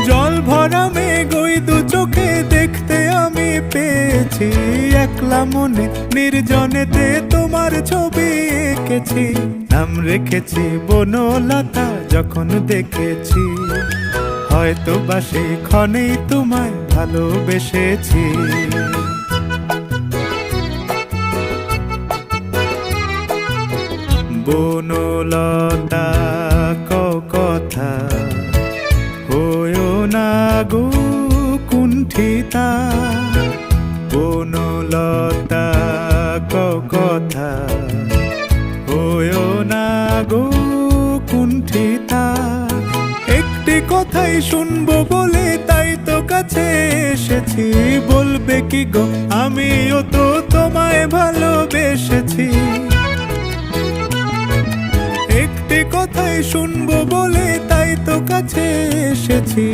জল ভরা মেঘ ওই দু চোখে দেখতে আমি পেয়েছি, একলা মনে নির্জনেতে তোমার ছবি এঁকেছি। নাম রেখেছি বনলতা যখন দেখেছি, হয়তো বা সেই ক্ষণেই তোমায় ভালোবেসেছি। বনলতা কথা হয়ো না গো কুণ্ঠিতা, বনলতা কথা হয়ো না গো কুণ্ঠিতা। একটি কথাই শুনবো বলে তাই তো কাছে এসেছি, বলবে কি গো আমিও তো তোমায় ভালোবেসেছি। একটি কথাই শুনবো বলে তাই তো কাছে এসেছি,